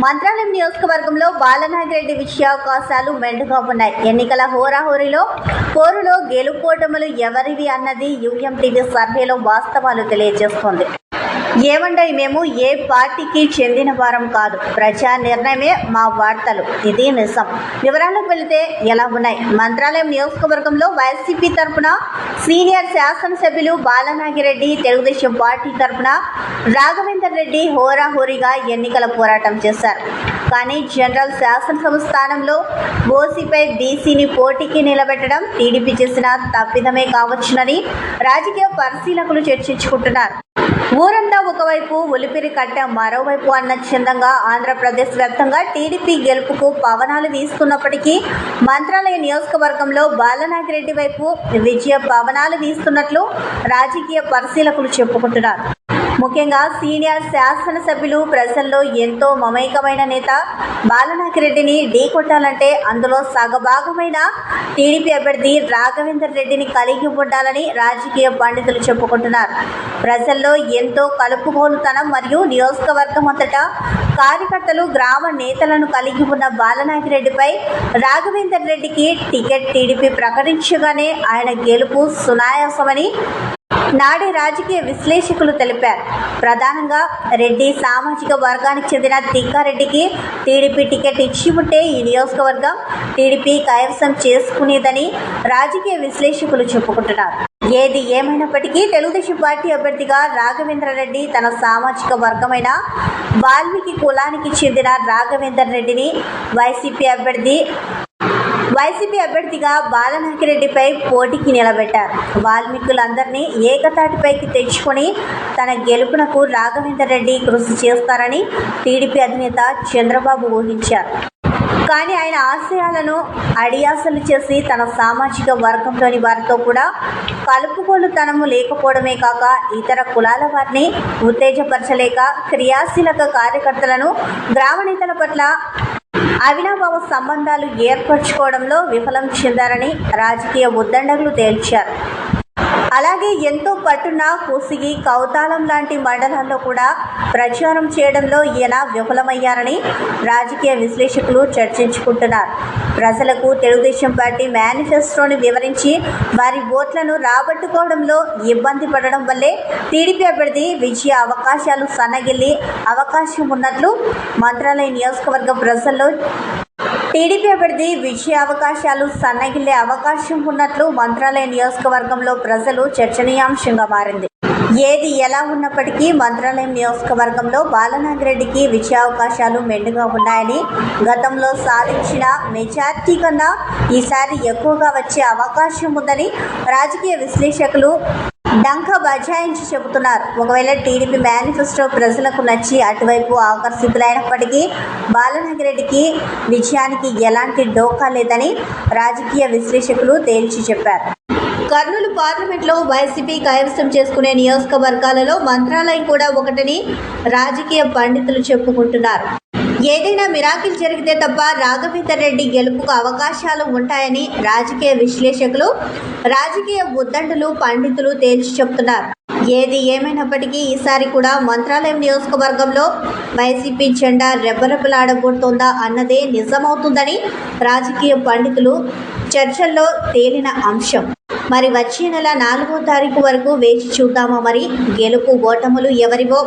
మంత్రాలయం నియోజకవర్గంలో బాలనాగిరెడ్డి విజయావకాశాలు మెండుగా ఉన్నాయి. ఎన్నికల హోరాహోరీలో పోరులో గెలుపోటములు ఎవరివి అన్నది యూఎంటీవీ సర్వేలో వాస్తవాలు తెలియజేస్తోంది. ఏమండీ, మేము ఏ పార్టీకి చెందిన వారం కాదు, ప్రజా నిర్ణయమే మా వార్తలు, ఇది నిజం. వివరాలకు వెళితే ఎలా ఉన్నాయి? మంత్రాలయం నియోజకవర్గంలో వైసీపీ తరఫున సీనియర్ శాసనసభ్యులు బాలనాగిరెడ్డి, తెలుగుదేశం పార్టీ తరఫున రాఘవేందర్ రెడ్డి హోరాహోరీగా ఎన్నికల పోరాటం చేశారు. కానీ జనరల్ శాసనసభ స్థానంలో ఓసీపై బీసీని పోటీకి నిలబెట్టడం టీడీపీ చేసిన తప్పిదమే కావచ్చునని రాజకీయ పరిశీలకులు చర్చించుకుంటున్నారు. ఊరంతా ఒకవైపు ఒలిపిరి కట్ట మరోవైపు అన్న చందంగా ఆంధ్రప్రదేశ్ వ్యాప్తంగా టీడీపీ గెలుపుకు పవనాలు వీస్తున్నప్పటికీ మంత్రాలయ నియోజకవర్గంలో బాలనాగిరెడ్డి వైపు విజయ పవనాలు వీస్తున్నట్లు రాజకీయ పరిశీలకులు చెప్పుకుంటున్నారు. ముఖ్యంగా సీనియర్ శాసనసభ్యులు ప్రజల్లో ఎంతో మమైకమైన నేత బాలనాగిరెడ్డిని ఢీకొట్టాలంటే అందులో సగభాగమైన టీడీపీ అభ్యర్థి రాఘవేందర్ రెడ్డిని కలిగి ఉండాలని రాజకీయ పండితులు చెప్పుకుంటున్నారు. ప్రజల్లో ఎంతో కలుపుగోలుతనం మరియు నియోజకవర్గం అంతటా కార్యకర్తలు, గ్రామ నేతలను కలిగి ఉన్న బాలనాగిరెడ్డిపై రాఘవేందర్ రెడ్డికి టికెట్ టీడీపీ ప్రకటించగానే ఆయన గెలుపు సునాయాసమని నాడే రాజకీయ విశ్లేషకులు తెలిపారు. ప్రధానంగా రెడ్డి సామాజిక వర్గానికి చెందిన తిక్కారెడ్డికి టీడీపీ టికెట్ ఇచ్చి ఉంటే ఈ నియోజకవర్గం టీడీపీ కైవసం చేసుకునేదని రాజకీయ విశ్లేషకులు చెప్పుకుంటున్నారు. ఏది ఏమైనప్పటికీ తెలుగుదేశం పార్టీ అభ్యర్థిగా రాఘవేందర్ రెడ్డి తన సామాజిక వర్గమైన వాల్మీకి కులానికి చెందిన రాఘవేందర్ రెడ్డిని వైసీపీ అభ్యర్థిగా బాలనాగిరెడ్డిపై పోటీకి నిలబెట్టారు. వాల్మీకులందరినీ ఏకతాటిపైకి తెచ్చుకొని తన గెలుపునకు రాఘవేందర్ రెడ్డి కృషి చేస్తారని టీడీపీ అధినేత చంద్రబాబు ఊహించారు. కానీ ఆయన ఆశయాలను అడియాసలు చేసి తన సామాజిక వర్గంలోని వారితో కూడా కలుపుగోలుతనము లేకపోవడమే కాక ఇతర కులాల వారిని ఉత్తేజపరచలేక క్రియాశీలక కార్యకర్తలను, గ్రామ నేతల పట్ల అవినాభావ సంబంధాలు ఏర్పరచుకోవడంలో విఫలం చెందారని రాజకీయ ఉద్దండకులు తేల్చారు. అలాగే ఎంతో పట్టున కోసిగి, కౌతాలం లాంటి మండలాల్లో కూడా ప్రచారం చేయడంలో ఈయన విఫలమయ్యారని రాజకీయ విశ్లేషకులు చర్చించుకుంటున్నారు. ప్రజలకు తెలుగుదేశం పార్టీ మేనిఫెస్టోని వివరించి వారి ఓట్లను రాబట్టుకోవడంలో ఇబ్బంది పడడం వల్లే టీడీపీ అభ్యర్థి విజయ అవకాశాలు సన్నగిల్లి అవకాశం ఉన్నట్లు మంత్రాలయ నియోజకవర్గ ప్రజల్లో టీడీపీ అభ్యర్థి విజయ అవకాశాలు సన్నగిల్లే అవకాశం ఉన్నట్లు మంత్రాలయ నియోజకవర్గంలో ప్రజలు చర్చనీయాంశంగా మారింది. ఏది ఎలా ఉన్నప్పటికీ మంత్రాలయం నియోజకవర్గంలో బాలనాగిరెడ్డికి విజయావకాశాలు మెండుగా ఉన్నాయని, గతంలో సాధించిన మెజార్టీ కన్నా ఈసారి ఎక్కువగా వచ్చే అవకాశం ఉందని రాజకీయ విశ్లేషకులు డంకా బజాయించి చెబుతున్నారు. ఒకవేళ టీడీపీ మేనిఫెస్టో ప్రజలకు నచ్చి అటువైపు ఆకర్షితులైనప్పటికీ బాలనాగిరెడ్డికి విజయానికి ఎలాంటి డోకా లేదని రాజకీయ విశ్లేషకులు తేల్చి చెప్పారు. కర్నూలు పార్లమెంట్లో వైసీపీ కైవసం చేసుకునే నియోజకవర్గాలలో మంత్రాలయం కూడా ఒకటని రాజకీయ పండితులు చెప్పుకుంటున్నారు. ఏదైనా మిరాకిల్ జరిగితే తప్ప రాఘవేందర్ రెడ్డి గెలుపుకు అవకాశాలు ఉంటాయని రాజకీయ విశ్లేషకులు, రాజకీయ ఉద్దండులు, పండితులు తేల్చి చెబుతున్నారు. ఏది ఏమైనప్పటికీ ఈసారి కూడా మంత్రాలయం నియోజకవర్గంలో వైసీపీ జెండా రెబ్బరెబ్బలాడబోతోందా అన్నదే నిజమవుతుందని రాజకీయ పండితులు చర్చల్లో తేలిన అంశం. మరి వచ్చే నెల 4వ తారీఖు వరకు వేచి చూద్దామా? మరి గెలుపు ఓటములు ఎవరివో